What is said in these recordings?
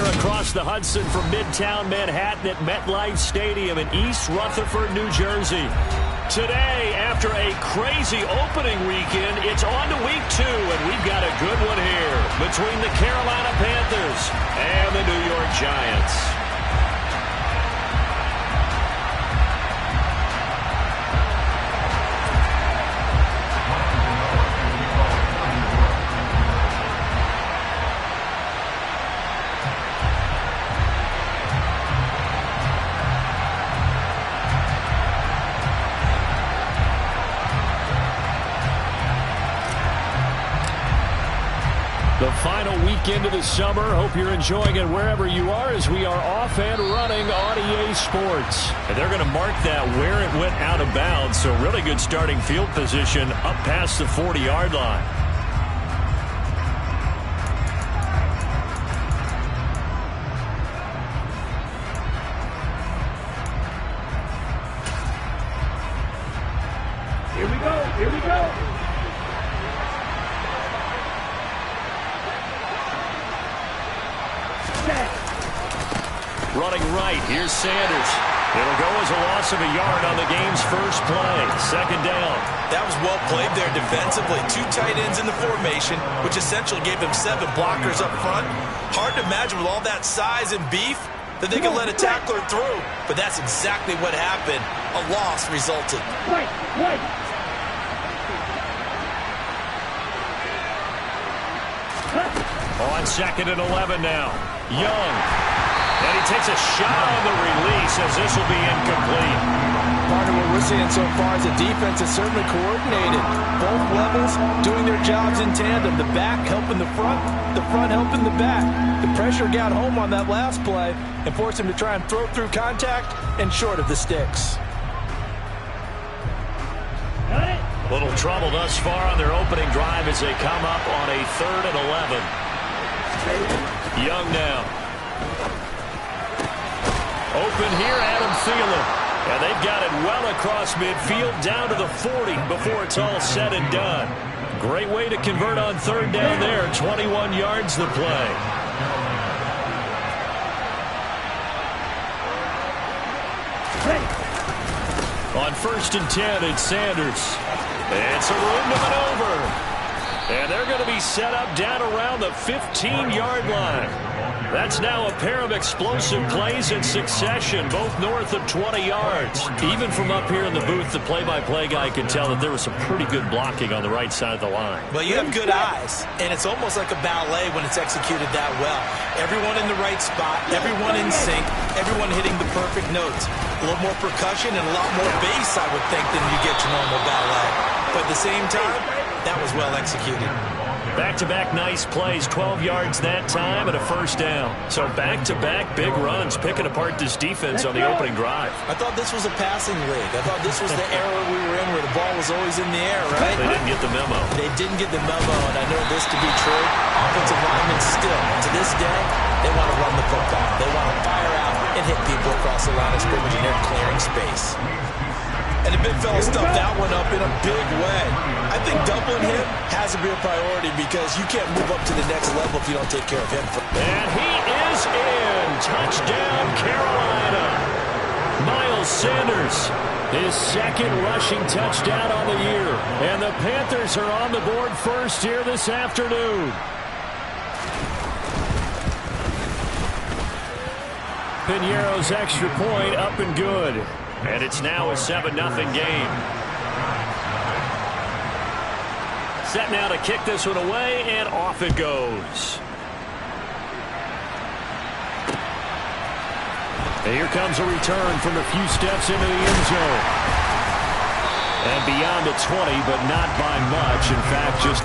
here across the Hudson from Midtown Manhattan at MetLife Stadium in East Rutherford, New Jersey. Today, after a crazy opening weekend, it's on to week 2, and we've got a good one here between the Carolina Panthers and the New York Giants. The final weekend of the summer. Hope you're enjoying it wherever you are as we are off and running on EA Sports. And they're going to mark that where it went out of bounds. So really good starting field position up past the 40-yard line. Here we go. Here we go. Running right, here's Sanders. It'll go as a loss of a yard on the game's first play. Second down. That was well played there defensively. 2 tight ends in the formation, which essentially gave them 7 blockers up front. Hard to imagine with all that size and beef that they could let a tackler through. But that's exactly what happened. A loss resulted. Wait. On 2nd and 11 now. Young. And he takes a shot on the release as this will be incomplete. Part of what we're seeing so far is the defense is certainly coordinated. Both levels doing their jobs in tandem. The back helping the front helping the back. The pressure got home on that last play and forced him to try and throw through contact and short of the sticks. Little trouble thus far on their opening drive as they come up on a 3rd and 11. Young now. Open here, Adam Thielen. And they've got it well across midfield down to the 40 before it's all said and done. Great way to convert on 3rd down there. 21 yards the play. On 1st and 10, it's Sanders. It's a room to maneuver. And they're going to be set up down around the 15-yard line. That's now a pair of explosive plays in succession, both north of 20 yards. Even from up here in the booth, the play-by-play guy could tell that there was some pretty good blocking on the right side of the line. Well, you have good eyes, and it's almost like a ballet when it's executed that well. Everyone in the right spot, everyone in sync, everyone hitting the perfect notes. A little more percussion and a lot more bass, I would think, than you get your normal ballet. But at the same time, that was well executed. Back-to-back nice plays, 12 yards that time and a 1st down. So back-to-back big runs, picking apart this defense on the opening drive. I thought this was a passing league. I thought this was the era we were in where the ball was always in the air, right? They didn't get the memo. They didn't get the memo, and I know this to be true. Offensive linemen still, to this day, they want to run the football. They want to fire out and hit people across the line of scrimmage, and they're clearing space. And the big fella stuffed that one up in a big way. I think doubling him has to be a priority because you can't move up to the next level if you don't take care of him. And he is in. Touchdown, Carolina. Miles Sanders, his 2nd rushing touchdown on the year. And the Panthers are on the board first here this afternoon. Piñeiro's extra point up and good. And it's now a 7-0 game. Set now to kick this one away, and off it goes. And here comes a return from a few steps into the end zone. And beyond the 20, but not by much. In fact, just...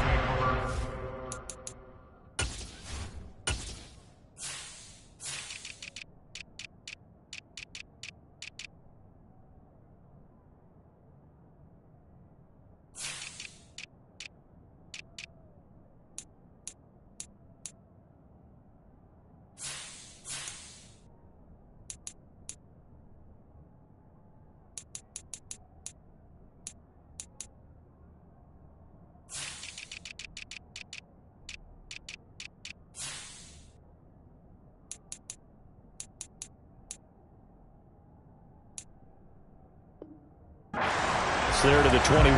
there to the 21.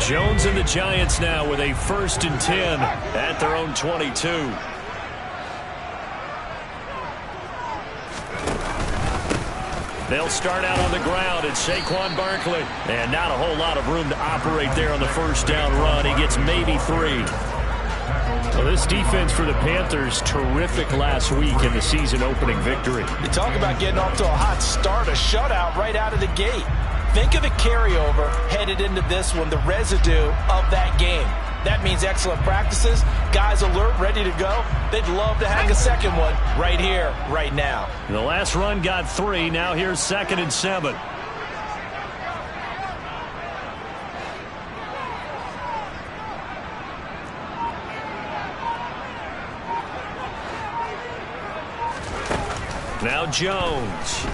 Jones and the Giants now with a 1st and 10 at their own 22. They'll start out on the ground. It's Saquon Barkley. And not a whole lot of room to operate there on the first down run. He gets maybe 3. Well, this defense for the Panthers, terrific last week in the season opening victory. You talk about getting off to a hot start, a shutout right out of the gate. Think of the carryover headed into this one, the residue of that game. That means excellent practices, guys alert, ready to go. They'd love to hang a second one right here, right now. The last run got 3. Now here's 2nd and 7. Now Jones.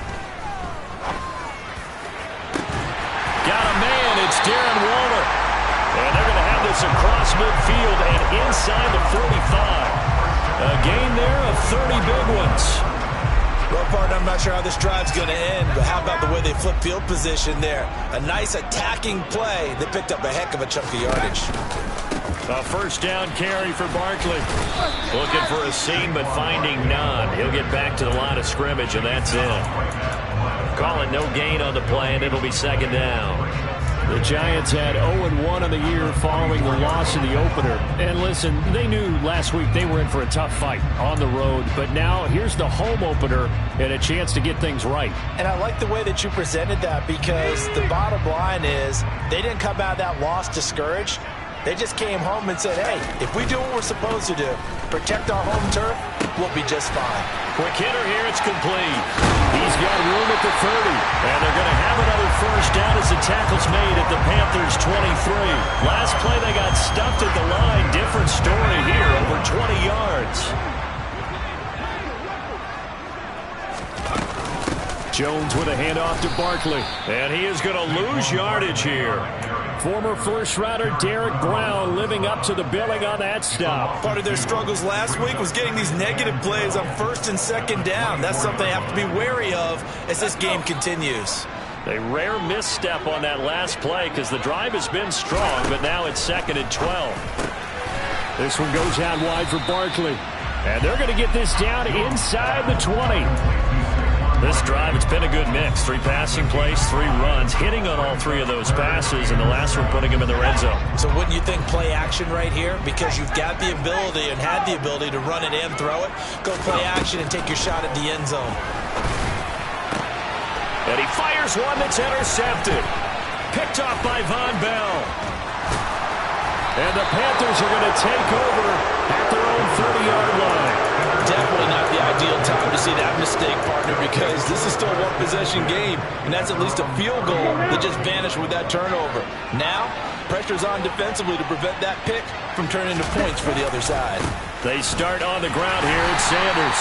Got a man. It's Darren Waller. And they're going to have this across midfield and inside the 45. A gain there of 30 big ones. Well, partner, I'm not sure how this drive's going to end, but how about the way they flip field position there? A nice attacking play. They picked up a heck of a chunk of yardage. A 1st down carry for Barkley. Looking for a seam, but finding none. He'll get back to the line of scrimmage, and that's it. Call it no gain on the play, and it'll be 2nd down. The Giants had 0-1 on the year following the loss in the opener. And listen, they knew last week they were in for a tough fight on the road. But now here's the home opener and a chance to get things right. And I like the way that you presented that, because the bottom line is they didn't come out of that loss discouraged. They just came home and said, hey, if we do what we're supposed to do, protect our home turf, we'll be just fine. Quick hitter here, it's complete. He's got room at the 30, and they're going to have another 1st down as the tackle's made at the Panthers' 23. Last play they got stuffed at the line. Different story here, over 20 yards. Jones with a handoff to Barkley, and he is going to lose yardage here. Former first-rounder Derek Brown living up to the billing on that stop. Part of their struggles last week was getting these negative plays on 1st and 2nd down. That's something they have to be wary of as this game continues. A rare misstep on that last play because the drive has been strong, but now it's 2nd and 12. This one goes out wide for Barkley, and they're going to get this down inside the 20. This drive, it's been a good mix. 3 passing plays, 3 runs, hitting on all 3 of those passes, and the last one putting him in the red zone. So wouldn't you think play action right here? Because you've got the ability and had the ability to run it and throw it. Go play action and take your shot at the end zone. And he fires one that's intercepted. Picked off by Von Bell. And the Panthers are going to take over at their own 30-yard line. Definitely not the ideal time to see that mistake, partner, because this is still a one-possession game, and that's at least a field goal that just vanished with that turnover. Now, pressure's on defensively to prevent that pick from turning into points for the other side. They start on the ground here at Sanders,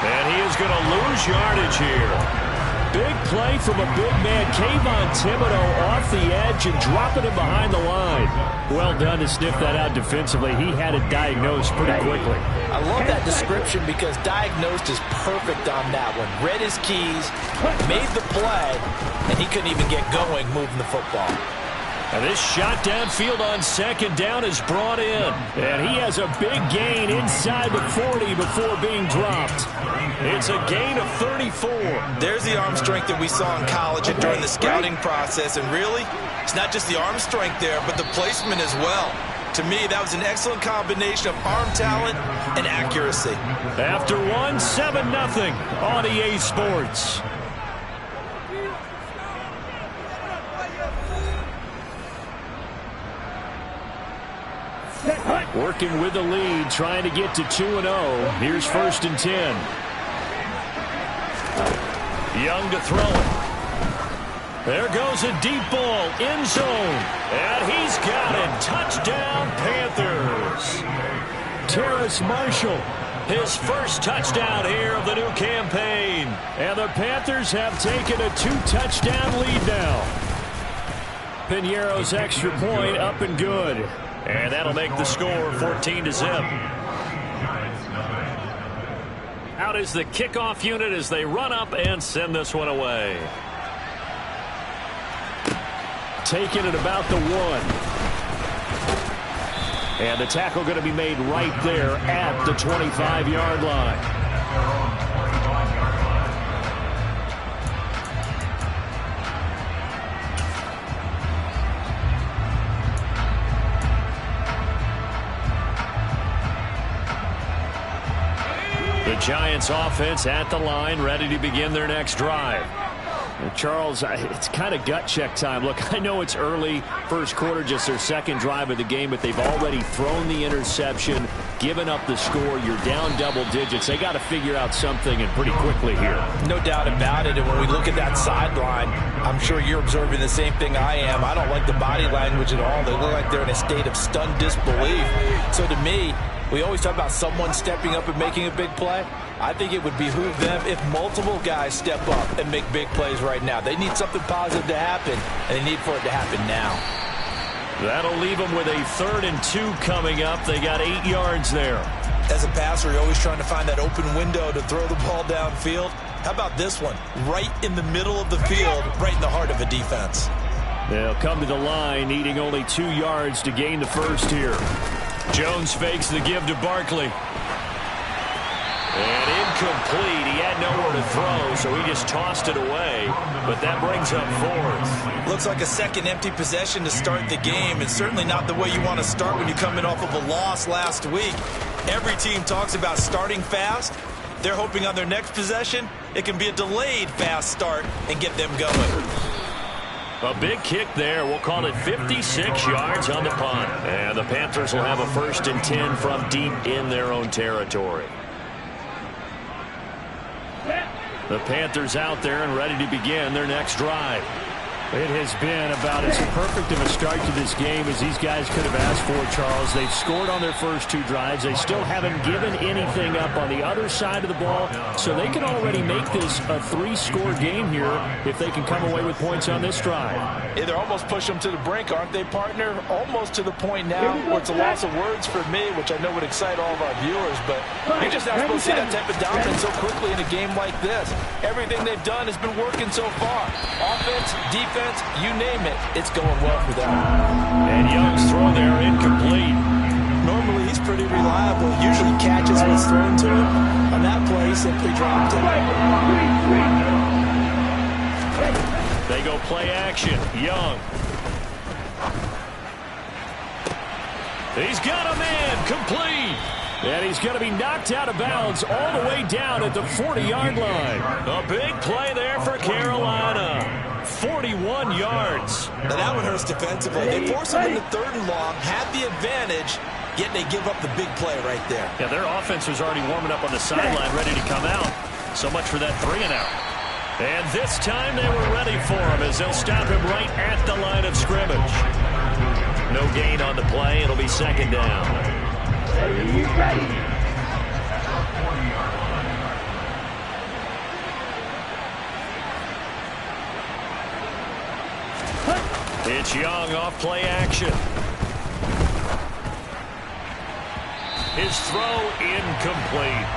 and he is going to lose yardage here. Big play from a big man, Kayvon Thibodeau, off the edge and dropping him behind the line. Well done to sniff that out defensively. He had it diagnosed pretty quickly. I love that description because diagnosed is perfect on that one. Read his keys, made the play, and he couldn't even get going moving the football. And this shot downfield on 2nd down is brought in. And he has a big gain inside the 40 before being dropped. It's a gain of 34. There's the arm strength that we saw in college and during the scouting process. And really, it's not just the arm strength there, but the placement as well. To me, that was an excellent combination of arm talent and accuracy. After 7-0 on EA Sports. Working with the lead, trying to get to 2-0. Here's 1st and 10. Young to throw it. There goes a deep ball, end zone. And he's got it. Touchdown, Panthers. Terrace Marshall, his first touchdown here of the new campaign. And the Panthers have taken a 2-touchdown lead now. Piñeiro's extra point up and good. And that'll make the score 14-0. Out is the kickoff unit as they run up and send this one away. Taking it about the 1. And the tackle going to be made right there at the 25-yard line. The Giants offense at the line, ready to begin their next drive. And Charles, it's kind of gut check time. Look, I know it's early, first quarter, just their second drive of the game, but they've already thrown the interception, given up the score. You're down double digits. They got to figure out something, and pretty quickly here. No doubt about it. And when we look at that sideline, I'm sure you're observing the same thing I am. I don't like the body language at all. They look like they're in a state of stunned disbelief. So to me, we always talk about someone stepping up and making a big play. I think it would behoove them if multiple guys step up and make big plays right now. They need something positive to happen, and they need for it to happen now. That'll leave them with a 3rd and 2 coming up. They got 8 yards there. As a passer, you're always trying to find that open window to throw the ball downfield. How about this one? Right in the middle of the field, right in the heart of a defense. They'll come to the line, needing only 2 yards to gain the first here. Jones fakes the give to Barkley. And incomplete. He had nowhere to throw, so he just tossed it away. But that brings up 4th. Looks like a second empty possession to start the game, and certainly not the way you want to start when you're coming off of a loss last week. Every team talks about starting fast. They're hoping on their next possession, it can be a delayed fast start and get them going. A big kick there. We'll call it 56 yards on the punt. And the Panthers will have a 1st and 10 from deep in their own territory. The Panthers out there and ready to begin their next drive. It has been about as perfect of a start to this game as these guys could have asked for, Charles. They've scored on their first 2 drives. They still haven't given anything up on the other side of the ball, so they can already make this a 3-score game here if they can come away with points on this drive. Yeah, they're almost pushing them to the brink, aren't they, partner? Almost to the point now where it's a loss of words for me, which I know would excite all of our viewers, but you're just not supposed to see that type of dominance so quickly in a game like this. Everything they've done has been working so far. Offense, defense, you name it, it's going well for them. And Young's throw there incomplete. Normally he's pretty reliable. Usually catches what's thrown to him. On that play, he simply dropped it. They go play action. Young. He's got a man. Complete. And he's going to be knocked out of bounds all the way down at the 40-yard line. A big play there for Carolina. 41 yards. Now that one hurts defensively. They force him into 3rd and long, had the advantage, yet they give up the big play right there. Yeah, their offense was already warming up on the sideline, ready to come out. So much for that 3-and-out. And this time they were ready for him as they'll stop him right at the line of scrimmage. No gain on the play. It'll be 2nd down. It's Young off play action. His throw incomplete.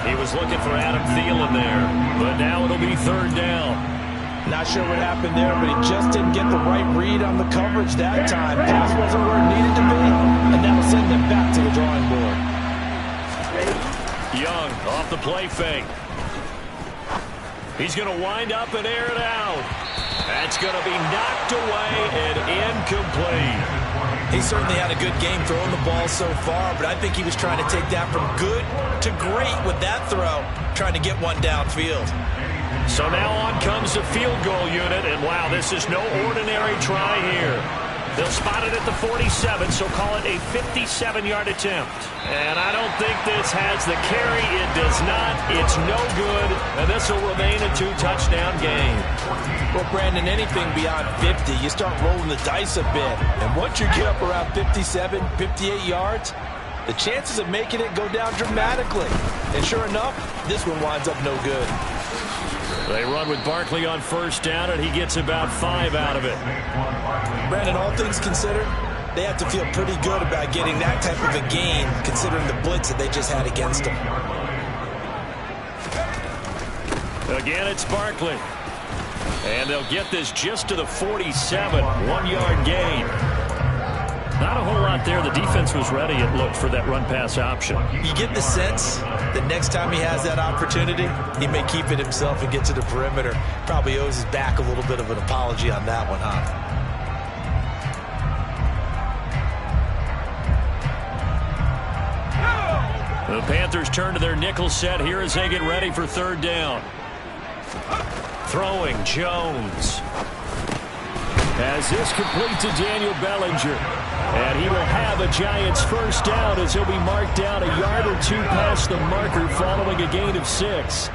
He was looking for Adam Thielen there, but now it'll be 3rd down. Not sure what happened there, but he just didn't get the right read on the coverage that time. Pass wasn't where it needed to be, and that'll send them back to the drawing board. Young off the play fake. He's going to wind up and air it out. That's going to be knocked away and incomplete. He certainly had a good game throwing the ball so far, but I think he was trying to take that from good to great with that throw, trying to get one downfield. So now on comes the field goal unit, and wow, this is no ordinary try here. They'll spot it at the 47, so call it a 57-yard attempt. And I don't think this has the carry. It does not. It's no good, and this will remain a 2-touchdown game. Well, Brandon, anything beyond 50, you start rolling the dice a bit. And once you get up around 57, 58 yards, the chances of making it go down dramatically. And sure enough, this one winds up no good. They run with Barkley on 1st down, and he gets about 5 out of it. Brandon, all things considered, They have to feel pretty good about getting that type of a gain, considering the blitz that they just had against them. Again, it's Barkley. And they'll get this just to the 47, 1-yard gain. Not a whole lot there. The defense was ready, it looked, for that run-pass option. You get the sense that next time he has that opportunity, he may keep it himself and get to the perimeter. Probably owes his back a little bit of an apology on that one, huh? The Panthers turn to their nickel set here as they get ready for third down. Throwing Jones. As this complete to Daniel Bellinger. And he will have a Giants first down as he'll be marked down a yard or two past the marker following a gain of 6.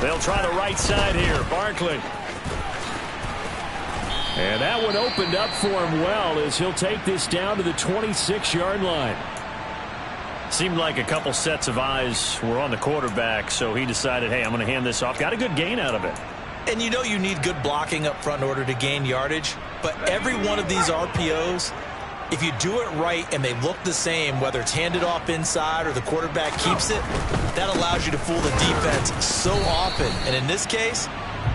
They'll try the right side here. Barkley. And that one opened up for him well as he'll take this down to the 26-yard line. Seemed like a couple sets of eyes were on the quarterback, so he decided, hey, I'm going to hand this off. Got a good gain out of it. And you know you need good blocking up front in order to gain yardage, but every one of these RPOs, if you do it right and they look the same, whether it's handed off inside or the quarterback keeps it, that allows you to fool the defense so often. And in this case,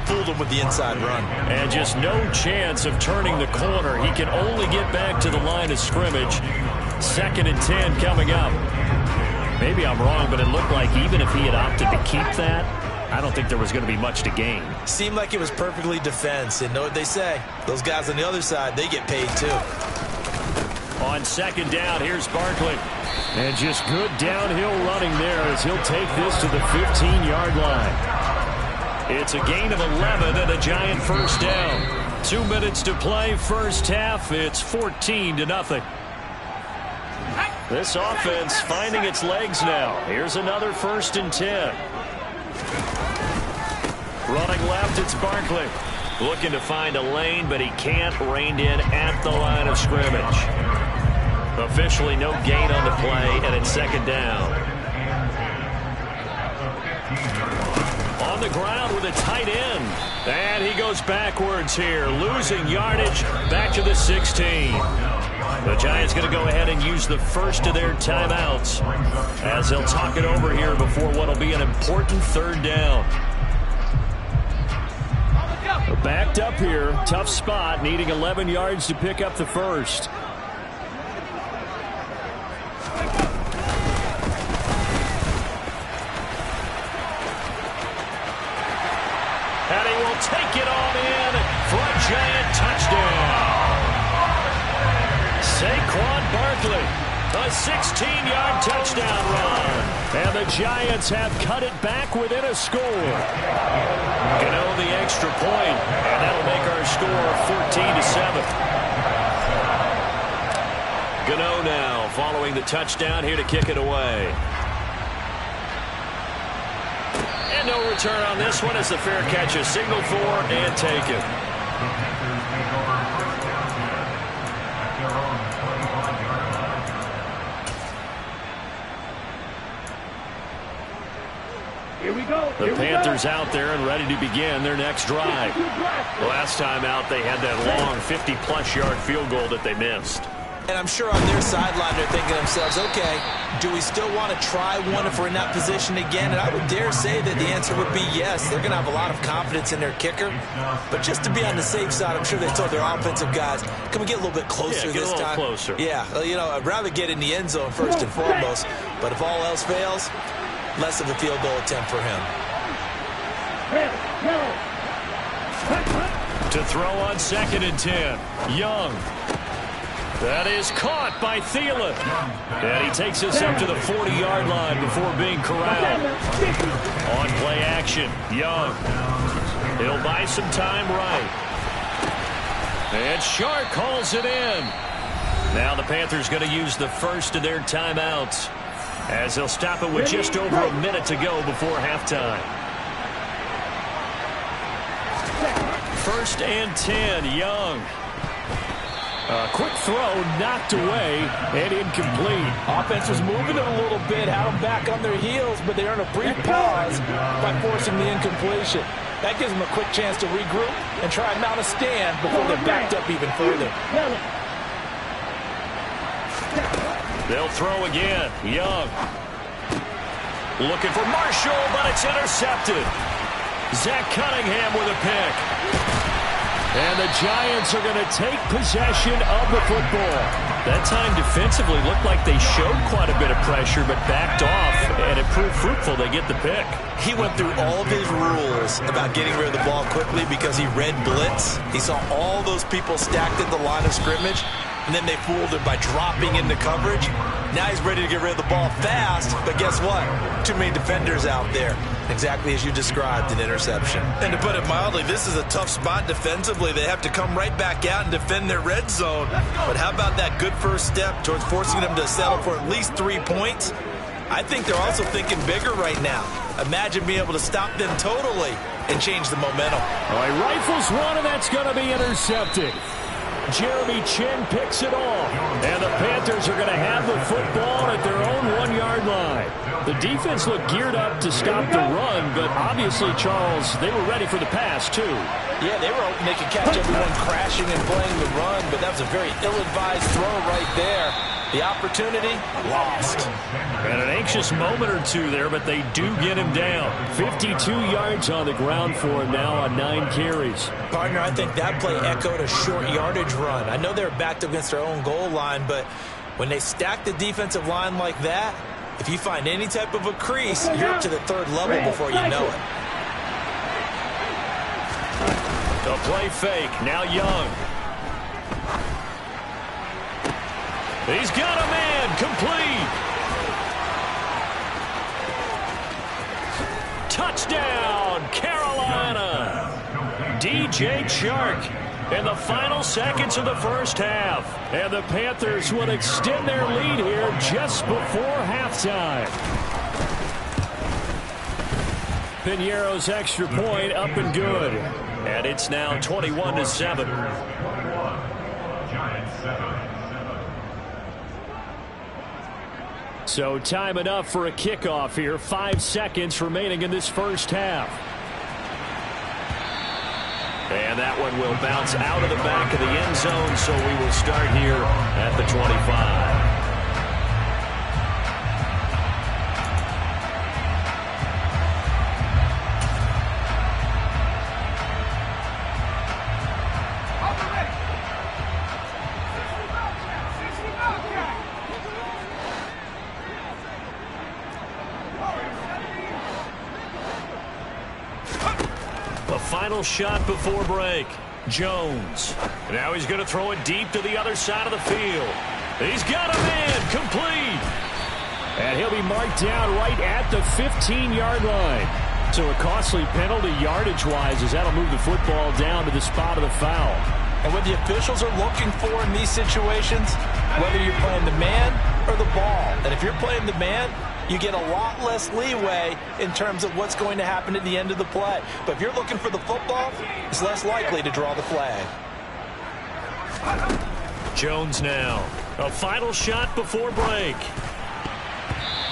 fooled him with the inside run. And just no chance of turning the corner. He can only get back to the line of scrimmage. 2nd and 10 coming up. Maybe I'm wrong, but it looked like even if he had opted to keep that, I don't think there was going to be much to gain. Seemed like it was perfectly defense. And know what they say? Those guys on the other side, they get paid too. On 2nd down, here's Barkley. And just good downhill running there as he'll take this to the 15-yard line. It's a gain of 11 and a Giant first down. 2 minutes to play first half. It's 14-0. This offense finding its legs now. Here's another 1st and 10. Running left, it's Barkley. Looking to find a lane, but he can't. Reined in at the line of scrimmage. Officially no gain on the play, and it's 2nd down. On the ground with a tight end. And he goes backwards here, losing yardage back to the 16. The Giants going to go ahead and use the first of their timeouts as they'll talk it over here before what will be an important 3rd down. Backed up here, tough spot, needing 11 yards to pick up the first. And he will take it on in for a Giant touchdown. Saquon Barkley, a 16-yard touchdown run. And the Giants have cut it back within a score. Gano the extra point, and that'll make our score 14-7. Gano now following the touchdown here to kick it away. And no return on this one as the fair catch is signaled for and taken. Here we go. The Panthers out there and ready to begin their next drive. Last time out, they had that long 50-plus yard field goal that they missed. And I'm sure on their sideline they're thinking to themselves, okay, do we still want to try one if we're in that position again? And I would dare say that the answer would be yes. They're going to have a lot of confidence in their kicker. But just to be on the safe side, I'm sure they told their offensive guys, can we get a little bit closer this time? Get a little closer. Yeah, you know, I'd rather get in the end zone first and foremost. But if all else fails, less of a field goal attempt for him. To throw on 2nd and 10. Young. That is caught by Thielen. And he takes us up to the 40-yard line before being corralled. On play action, Young. He'll buy some time right. And Shark calls it in. Now the Panthers going to use the first of their timeouts as they'll stop it with just over a minute to go before halftime. 1st and 10, Young. A quick throw knocked away and incomplete. Offense was moving it a little bit, had them back on their heels, but they earned a brief pause by forcing the incompletion. That gives them a quick chance to regroup and try and mount a stand before they're backed up even further. They'll throw again. Young. Looking for Marshall, but it's intercepted. Zach Cunningham with a pick. And the Giants are going to take possession of the football. That time defensively looked like they showed quite a bit of pressure but backed off, and it proved fruitful. They get the pick. He went through all of his rules about getting rid of the ball quickly because he read blitz. He saw all those people stacked at the line of scrimmage, and then they fooled him by dropping into coverage. Now he's ready to get rid of the ball fast, but guess what? Too many defenders out there. Exactly as you described, an interception. And to put it mildly, this is a tough spot defensively. They have to come right back out and defend their red zone. But how about that good first step towards forcing them to settle for at least 3 points? I think they're also thinking bigger right now. Imagine being able to stop them totally and change the momentum. All right, rifles one, and that's going to be intercepted. Jeremy Chin picks it off, and the Panthers are going to have the football at their own 1-yard line. The defense looked geared up to stop the run, but obviously, Charles, they were ready for the pass, too. Yeah, they were hoping they could catch everyone crashing and playing the run, but that was a very ill-advised throw right there. The opportunity, lost. And an anxious moment or two there, but they do get him down. 52 yards on the ground for him now on 9 carries. Partner, I think that play echoed a short yardage run. I know they were backed against their own goal line, but when they stack the defensive line like that, if you find any type of a crease, you're up to the 3rd level before you know it. The play fake, now Young. He's got a man, complete. Touchdown, Carolina. DJ Chark in the final seconds of the first half. And the Panthers will extend their lead here just before halftime. Piñeiro's extra point up and good. And it's now 21-7. So time enough for a kickoff here. 5 seconds remaining in this first half. And that one will bounce out of the back of the end zone, so we will start here at the 25. Final shot before break. Jones. Now he's going to throw it deep to the other side of the field. He's got a man, complete. And he'll be marked down right at the 15-yard line. So a costly penalty yardage-wise as that'll move the football down to the spot of the foul. And what the officials are looking for in these situations, whether you're playing the man or the ball. And if you're playing the man, you get a lot less leeway in terms of what's going to happen at the end of the play. But if you're looking for the football, it's less likely to draw the flag. Jones now. A final shot before break.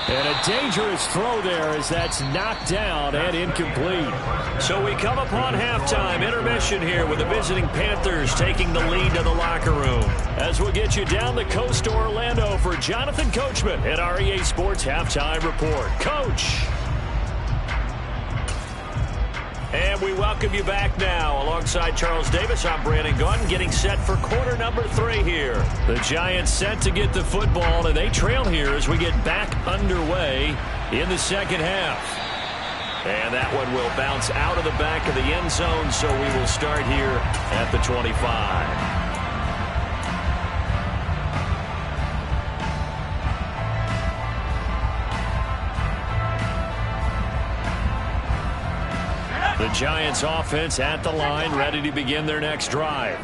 And a dangerous throw there as that's knocked down and incomplete. So we come upon halftime intermission here with the visiting Panthers taking the lead to the locker room. As we'll get you down the coast to Orlando for Jonathan Coachman at our EA Sports Halftime Report. Coach. And we welcome you back now. Alongside Charles Davis, I'm Brandon Gunn, getting set for quarter number 3 here. The Giants set to get the football, and they trail here as we get back underway in the second half. And that one will bounce out of the back of the end zone, so we will start here at the 25. The Giants offense at the line, ready to begin their next drive.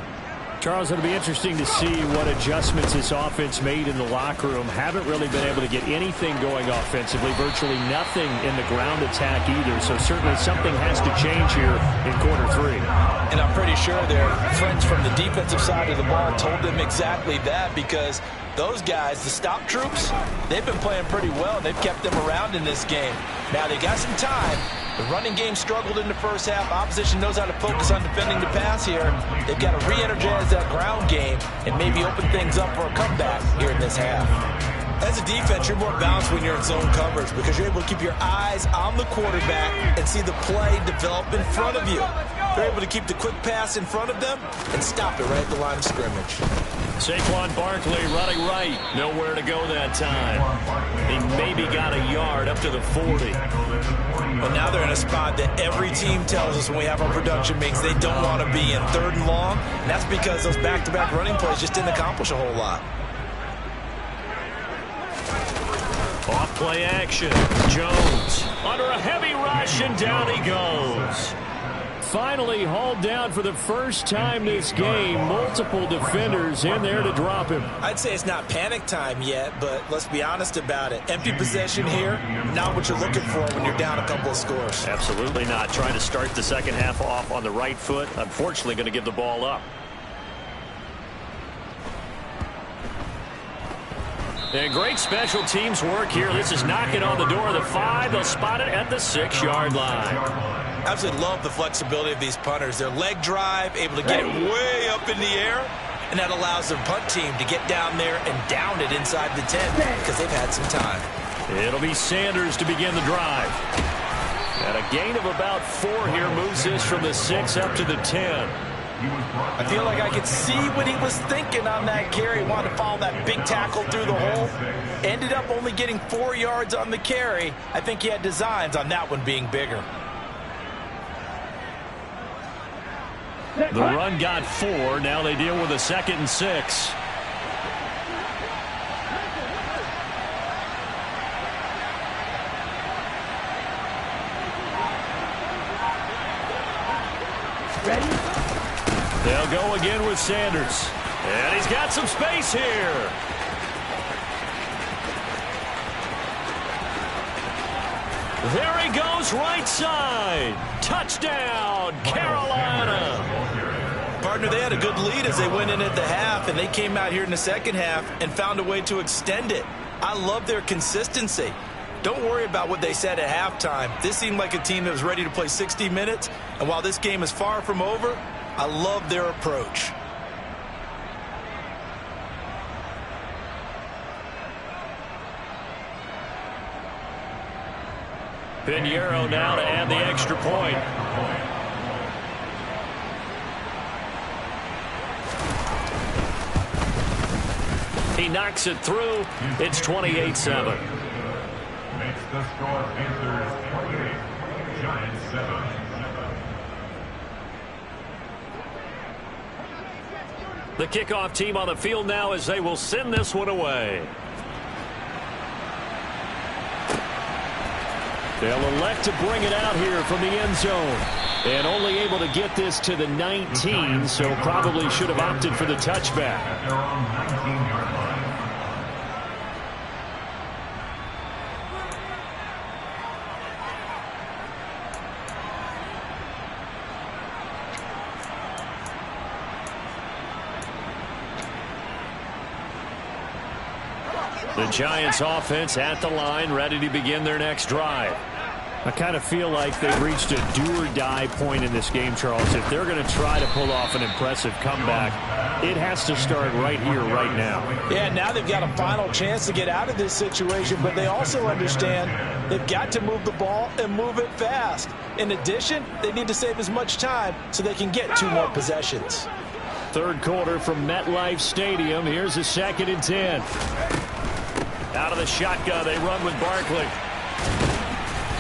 Charles, it'll be interesting to see what adjustments this offense made in the locker room. Haven't really been able to get anything going offensively, virtually nothing in the ground attack either. So certainly something has to change here in quarter three. And I'm pretty sure their friends from the defensive side of the ball told them exactly that, because those guys, the stop troops, they've been playing pretty well. They've kept them around in this game. Now they got some time. The running game struggled in the first half. Opposition knows how to focus on defending the pass here. They've got to re-energize that ground game and maybe open things up for a comeback here in this half. As a defense, you're more balanced when you're in zone coverage because you're able to keep your eyes on the quarterback and see the play develop in front of you. They're able to keep the quick pass in front of them and stop it right at the line of scrimmage. Saquon Barkley running right. Nowhere to go that time. He maybe got a yard up to the 40. Well, now they're in a spot that every team tells us when we have our production meetings they don't want to be in, 3rd and long. And that's because those back-to-back running plays just didn't accomplish a whole lot. Off play action. Jones under a heavy rush, and down he goes. Finally hauled down for the first time this game. Multiple defenders in there to drop him. I'd say it's not panic time yet, but let's be honest about it. Empty possession here, not what you're looking for when you're down a couple of scores. Absolutely not. Trying to start the second half off on the right foot. Unfortunately, going to give the ball up. And great special teams work here. This is knocking on the door of the 5. They'll spot it at the 6-yard line. Absolutely love the flexibility of these punters. Their leg drive, able to get it way up in the air, and that allows their punt team to get down there and down it inside the 10 because they've had some time. It'll be Sanders to begin the drive. And a gain of about 4 here moves this from the 6 up to the 10. I feel like I could see what he was thinking on that carry. Wanted to follow that big tackle through the hole. Ended up only getting 4 yards on the carry. I think he had designs on that one being bigger. The run got 4. Now they deal with a 2nd and 6. Ready? They'll go again with Sanders. And he's got some space here. There he goes, right side. Touchdown, Carolina. Partner, they had a good lead as they went in at the half, and they came out here in the second half and found a way to extend it. I love their consistency. Don't worry about what they said at halftime. This seemed like a team that was ready to play 60 minutes, and while this game is far from over, I love their approach. Pinheiro now to add the extra point. He knocks it through. It's 28-7. Makes the score Panthers 28, Giants 7. The kickoff team on the field now as they will send this one away. They'll elect to bring it out here from the end zone. And only able to get this to the 19, so probably should have opted for the touchback. At their own 19-yard line. The Giants offense at the line, ready to begin their next drive. I kind of feel like they've reached a do-or-die point in this game, Charles. If they're going to try to pull off an impressive comeback, it has to start right here, right now. Yeah, now they've got a final chance to get out of this situation, but they also understand they've got to move the ball and move it fast. In addition, they need to save as much time so they can get 2 more possessions. Third quarter from MetLife Stadium. Here's a 2nd and 10. Out of the shotgun, they run with Barkley.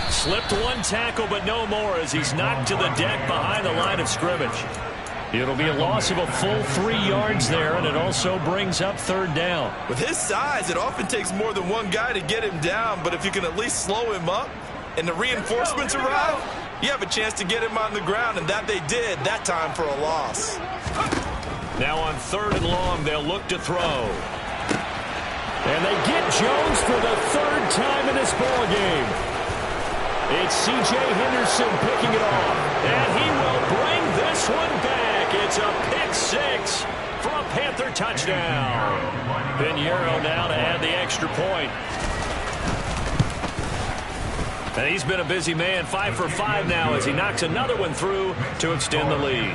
Slipped one tackle, but no more as he's knocked to the deck behind the line of scrimmage. It'll be a loss of a full 3 yards there, and it also brings up 3rd down. With his size, it often takes more than one guy to get him down, but if you can at least slow him up and the reinforcements arrive, you have a chance to get him on the ground, and that they did that time for a loss. Now on 3rd and long, they'll look to throw. And they get Jones for the 3rd time in this ball game. It's C.J. Henderson picking it off. And he will bring this one back. It's a pick 6 for a Panther touchdown. Pinheiro now to add the extra point. And he's been a busy man, 5 for 5 now as he knocks another one through to extend the lead.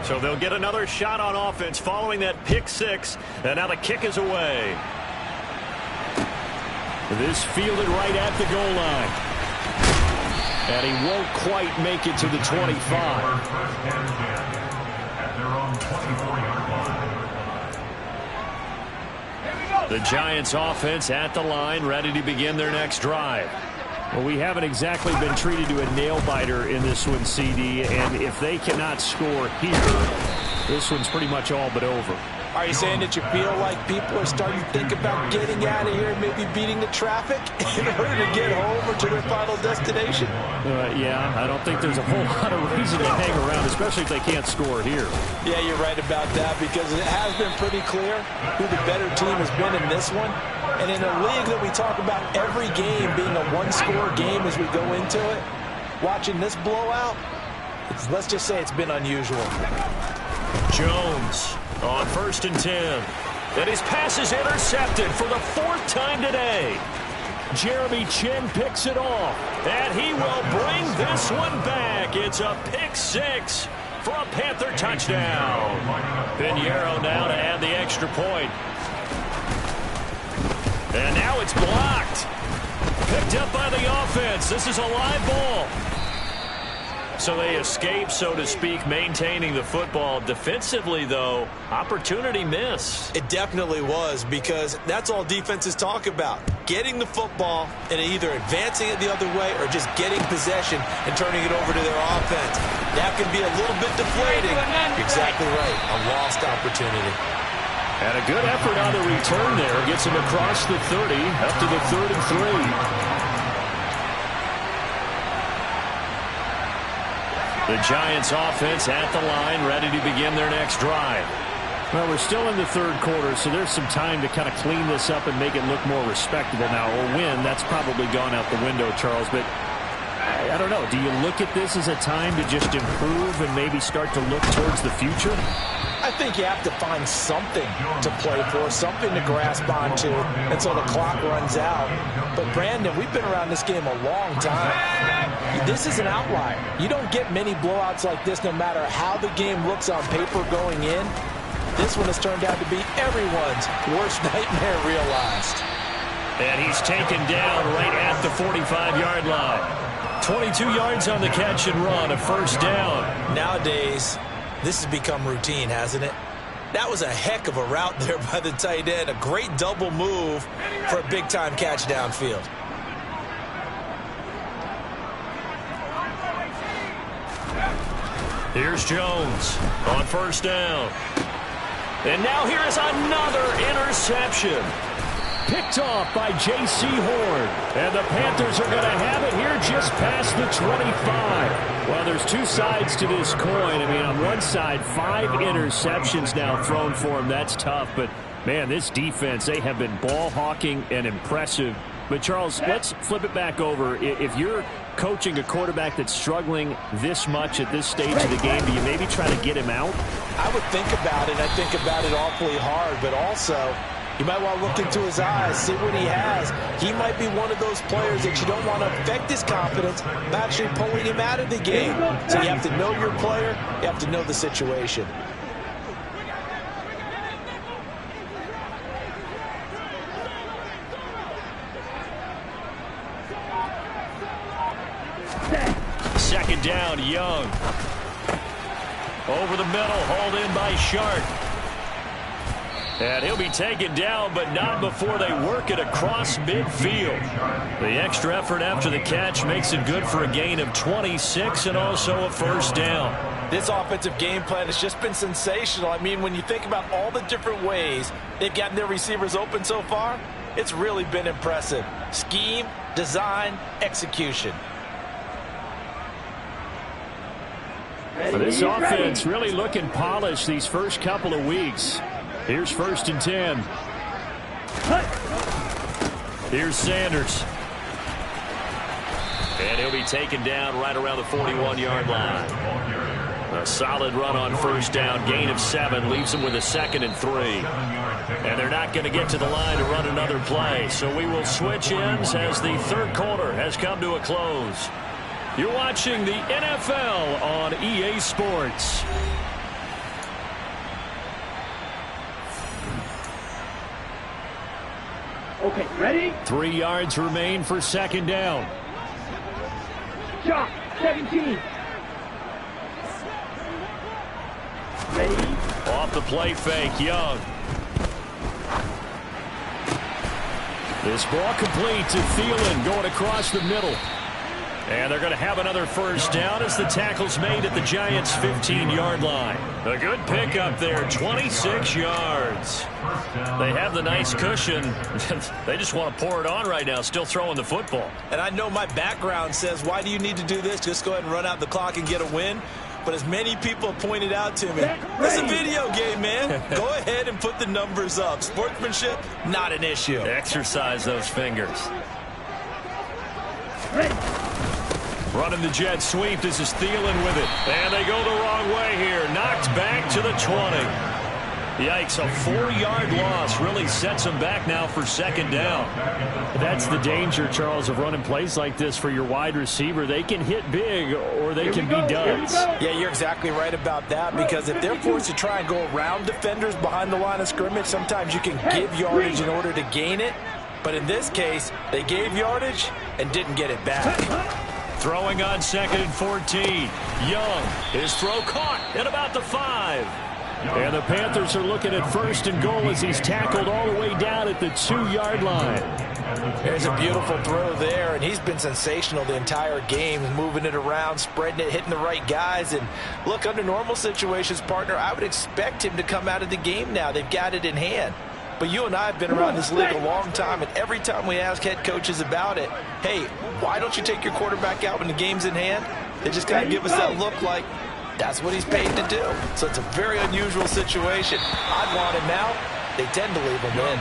So they'll get another shot on offense following that pick 6. And now the kick is away. This fielded right at the goal line. And he won't quite make it to the 25. The Giants offense at the line, ready to begin their next drive. Well, we haven't exactly been treated to a nail-biter in this one, CD, and if they cannot score here, this one's pretty much all but over. Are you saying that you feel like people are starting to think about getting out of here and maybe beating the traffic in order to get home or to their final destination? Yeah, I don't think there's a whole lot of reason to hang around, especially if they can't score here. Yeah, you're right about that because it has been pretty clear who the better team has been in this one. And in a league that we talk about every game being a one-score game as we go into it, watching this blowout, let's just say it's been unusual. Jones on 1st and 10. And his pass is intercepted for the 4th time today. Jeremy Chin picks it off. And he will bring this one back. It's a pick 6 for a Panther touchdown. Pinheiro now to add the extra point. And now it's blocked. Picked up by the offense. This is a live ball. So they escape, so to speak, maintaining the football. Defensively, though, opportunity missed. It definitely was, because that's all defenses talk about. Getting the football and either advancing it the other way or just getting possession and turning it over to their offense. That can be a little bit deflating. Exactly right. A lost opportunity. And a good effort on the return there. Gets him across the 30, up to the 3rd and 3. The Giants offense at the line, ready to begin their next drive. Well, we're still in the 3rd quarter, so there's some time to kind of clean this up and make it look more respectable now. A win, that's probably gone out the window, Charles, but I don't know. Do you look at this as a time to just improve and maybe start to look towards the future? I think you have to find something to play for, something to grasp onto until the clock runs out. But, Brandon, we've been around this game a long time. This is an outlier. You don't get many blowouts like this no matter how the game looks on paper going in. This one has turned out to be everyone's worst nightmare realized. And he's taken down right at the 45-yard line. 22 yards on the catch and run, a 1st down. Nowadays, this has become routine, hasn't it? That was a heck of a route there by the tight end. A great double move for a big-time catch downfield. Here's Jones on 1st down. And now here is another interception. Picked off by J.C. Horn. And the Panthers are going to have it here just past the 25. Well, there's two sides to this coin. I mean, on one side, 5 interceptions now thrown for him. That's tough. But, man, this defense, they have been ball hawking and impressive. But, Charles, let's flip it back over. If you're coaching a quarterback that's struggling this much at this stage of the game, do you maybe try to get him out? I would think about it. I think about it awfully hard. But also, you might want to look into his eyes, see what he has. He might be one of those players that you don't want to affect his confidence by actually pulling him out of the game. So you have to know your player. You have to know the situation. Second down, Young. Over the middle, hauled in by Sharp. And he'll be taken down, but not before they work it across midfield. The extra effort after the catch makes it good for a gain of 26 and also a 1st down. This offensive game plan has just been sensational. I mean, when you think about all the different ways they've gotten their receivers open so far, it's really been impressive. Scheme, design, execution. This offense really looking polished these first couple of weeks. Here's 1st and 10. Here's Sanders. And he'll be taken down right around the 41-yard line. A solid run on 1st down. Gain of 7 leaves them with a 2nd and 3. And they're not going to get to the line to run another play. So we will switch ends as the 3rd quarter has come to a close. You're watching the NFL on EA Sports. Okay, ready? 3 yards remain for 2nd down. Shot, 17. Ready? Off the play fake, Young. This ball complete to Thielen going across the middle. And they're going to have another 1st down as the tackle's made at the Giants' 15-yard line. A good pickup there, 26 yards. They have the nice cushion. They just want to pour it on right now, still throwing the football. And I know my background says, why do you need to do this? Just go ahead and run out the clock and get a win. But as many people have pointed out to me, it's a video game, man. Go ahead and put the numbers up. Sportsmanship, not an issue. Exercise those fingers. Running the jet sweep. This is Thielen with it. And they go the wrong way here. Knocked back to the 20. Yikes, a 4-yard loss really sets them back now for 2nd down. That's the danger, Charles, of running plays like this for your wide receiver. They can hit big or they can be duds. Yeah, you're exactly right about that, because if they're forced to try and go around defenders behind the line of scrimmage, sometimes you can give yardage in order to gain it. But in this case, they gave yardage and didn't get it back. Throwing on 2nd and 14. Young, his throw caught at about the 5. And the Panthers are looking at 1st and goal as he's tackled all the way down at the 2-yard line. There's a beautiful throw there, and he's been sensational the entire game, moving it around, spreading it, hitting the right guys. And look, under normal situations, partner, I would expect him to come out of the game now. They've got it in hand. But you and I have been around this league a long time, and every time we ask head coaches about it, hey, why don't you take your quarterback out when the game's in hand? They just kind of give us that look like that's what he's paid to do. So it's a very unusual situation. I'd want him out. They tend to leave him in.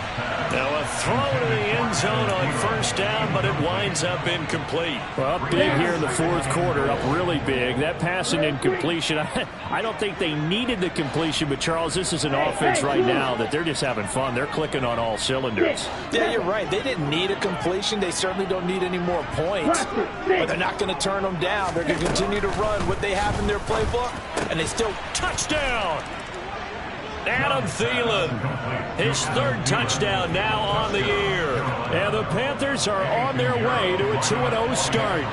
Now a throw to the end zone on 1st down, but it winds up incomplete. Well, up big here in the 4th quarter, up really big. That passing incompletion, I don't think they needed the completion, but Charles, this is an offense right now that they're just having fun. They're clicking on all cylinders. Yeah, you're right. They didn't need a completion. They certainly don't need any more points. But they're not going to turn them down. They're going to continue to run what they have in their playbook, and they still touchdown. Adam Thielen, his 3rd touchdown now on the year. And the Panthers are on their way to a 2-0 start.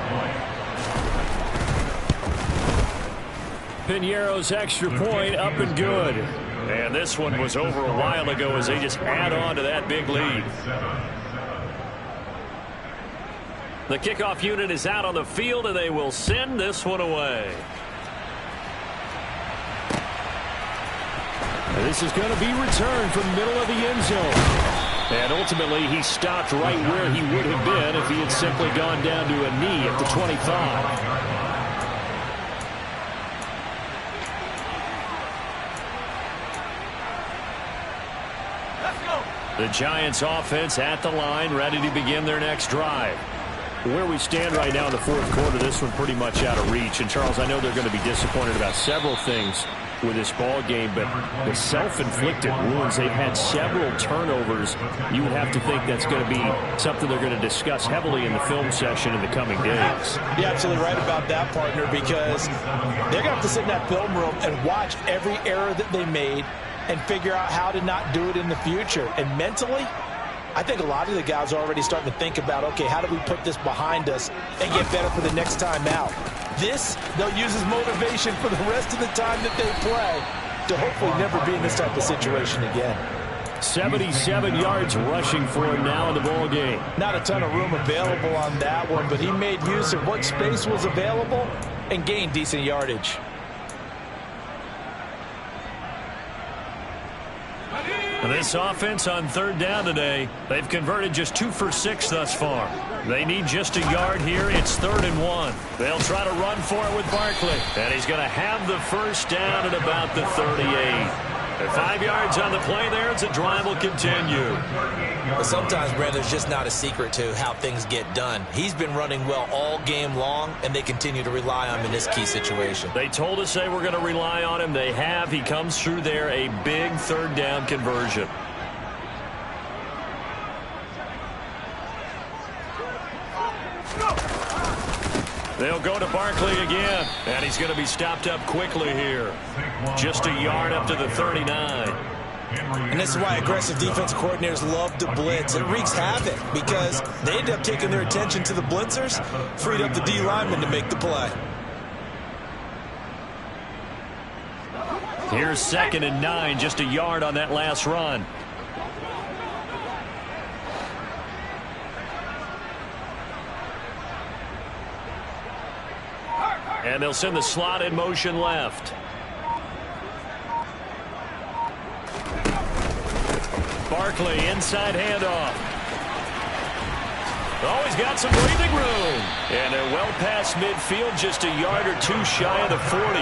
Piñeiro's extra point up and good. And this one was over a while ago as they just add on to that big lead. The kickoff unit is out on the field, and they will send this one away. This is going to be returned from the middle of the end zone. And ultimately, he stopped right where he would have been if he had simply gone down to a knee at the 25. The Giants offense at the line, ready to begin their next drive. Where we stand right now in the 4th quarter, this one pretty much out of reach. And, Charles, I know they're going to be disappointed about several things with this ball game, but the self-inflicted wounds, they've had several turnovers. You would have to think that's going to be something they're going to discuss heavily in the film session in the coming days. You're absolutely right about that, partner, because they're going to have to sit in that film room and watch every error that they made and figure out how to not do it in the future. And mentally, I think a lot of the guys are already starting to think about, okay, how do we put this behind us and get better for the next time out? This, they'll use as motivation for the rest of the time that they play to hopefully never be in this type of situation again. 77 yards rushing for him now in the ball game. Not a ton of room available on that one, but he made use of what space was available and gained decent yardage. This offense on third down today, they've converted just 2 for 6 thus far. They need just a yard here. It's 3rd and 1. They'll try to run for it with Barkley. And he's going to have the first down at about the 38. And 5 yards on the play there as the drive will continue. But sometimes, Brand, there's just not a secret to how things get done. He's been running well all game long, and they continue to rely on him in this key situation. They told us they were going to rely on him. They have. He comes through there, a big 3rd down conversion. They'll go to Barkley again, and he's going to be stopped up quickly here. Just a yard up to the 39. And this is why aggressive defensive coordinators love to blitz. It wreaks havoc because they end up taking their attention to the blitzers, freed up the D lineman to make the play. Here's 2nd and 9, just a yard on that last run. And they'll send the slot in motion left. Barkley, inside handoff. Oh, he's got some breathing room. And they're well past midfield, just a yard or 2 shy of the 40.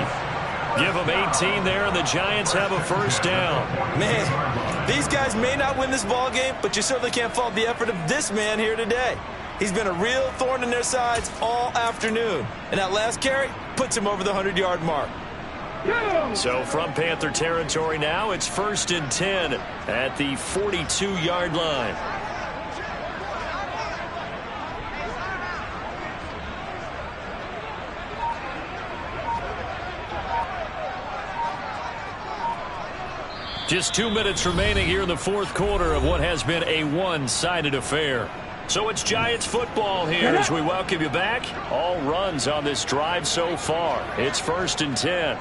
Give them 18 there, and the Giants have a first down. Man, these guys may not win this ball game, but you certainly can't fault the effort of this man here today. He's been a real thorn in their sides all afternoon. And that last carry puts him over the 100-yard mark. So from Panther territory now, it's 1st and 10 at the 42-yard line. Just 2 minutes remaining here in the 4th quarter of what has been a one-sided affair. So it's Giants football here as we welcome you back. All runs on this drive so far. It's 1st and 10.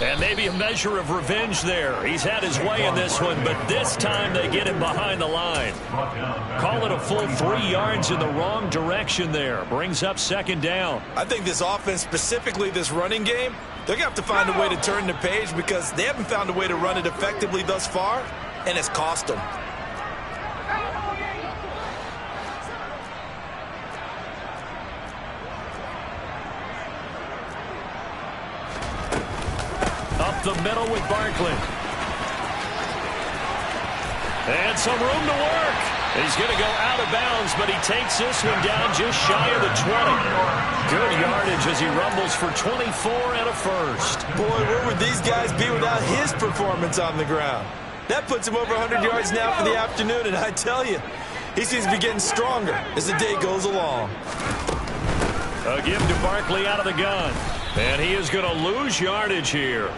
And maybe a measure of revenge there. He's had his way in this one, but this time they get him behind the line. Call it a full 3 yards in the wrong direction there. Brings up 2nd down. I think this offense, specifically this running game, they're going to have to find a way to turn the page because they haven't found a way to run it effectively thus far, and it's cost them. Up the middle with Barkley. And some room to work. He's going to go out of bounds, but he takes this one down just shy of the 20. Good yardage as he rumbles for 24 and a first. Boy, where would these guys be without his performance on the ground? That puts him over 100 yards now for the afternoon, and I tell you, he seems to be getting stronger as the day goes along. A give to Barkley out of the gun. And he is going to lose yardage here.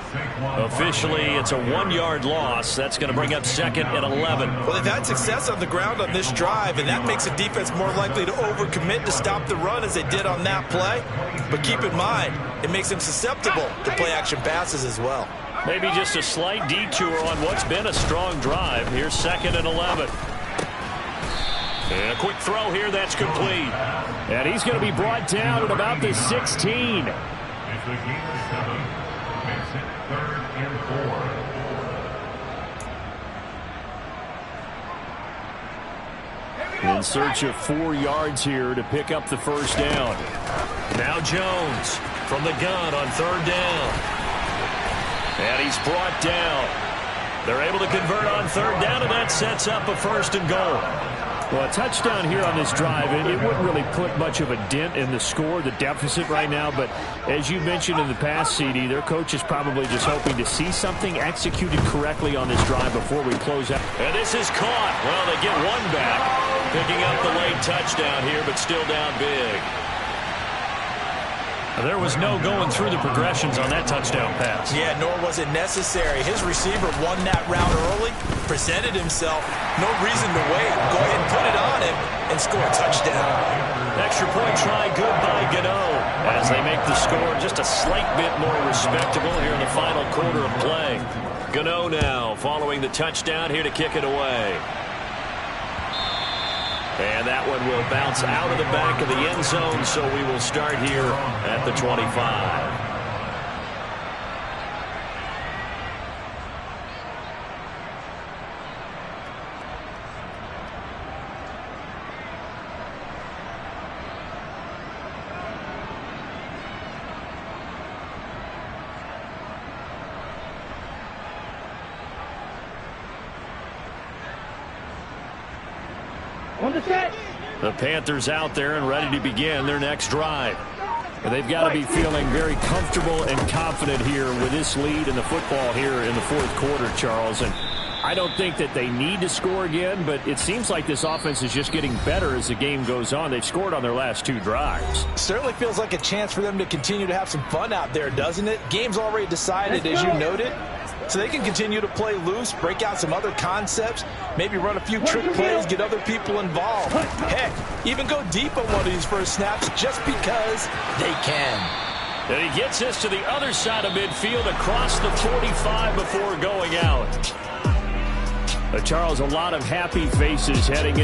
Officially, it's a 1-yard loss. That's going to bring up 2nd and 11. Well, they've had success on the ground on this drive, and that makes the defense more likely to overcommit to stop the run as they did on that play. But keep in mind, it makes them susceptible to play-action passes as well. Maybe just a slight detour on what's been a strong drive. Here's 2nd and 11. And a quick throw here, that's complete. And he's going to be brought down at about the 16. It's a gain of 7. Makes it 3rd and 4. In search of 4 yards here to pick up the first down. Now Jones from the gun on 3rd down. And he's brought down. They're able to convert on 3rd down, and that sets up a 1st and goal. Well, a touchdown here on this drive, it wouldn't really put much of a dent in the score, the deficit right now. But as you mentioned in the past, CD, their coach is probably just hoping to see something executed correctly on this drive before we close out. And this is caught. Well, they get one back, picking up the late touchdown here, but still down big. There was no going through the progressions on that touchdown pass. Yeah, nor was it necessary. His receiver won that route early, presented himself. No reason to wait. Go ahead and put it on him and score a touchdown. Extra point try good by Gano as they make the score just a slight bit more respectable here in the final quarter of play. Gano now following the touchdown here to kick it away. And that one will bounce out of the back of the end zone, so we will start here at the 25. On the set. The Panthers out there and ready to begin their next drive. And they've got to be feeling very comfortable and confident here with this lead in the football here in the fourth quarter, Charles. And I don't think that they need to score again, but it seems like this offense is just getting better as the game goes on. They've scored on their last 2 drives. Certainly feels like a chance for them to continue to have some fun out there, doesn't it? Game's already decided, as you noted. So they can continue to play loose, break out some other concepts, maybe run a few trick plays, get other people involved. Heck, even go deep on one of these first snaps just because they can. And he gets us to the other side of midfield across the 45 before going out. Charles, a lot of happy faces heading into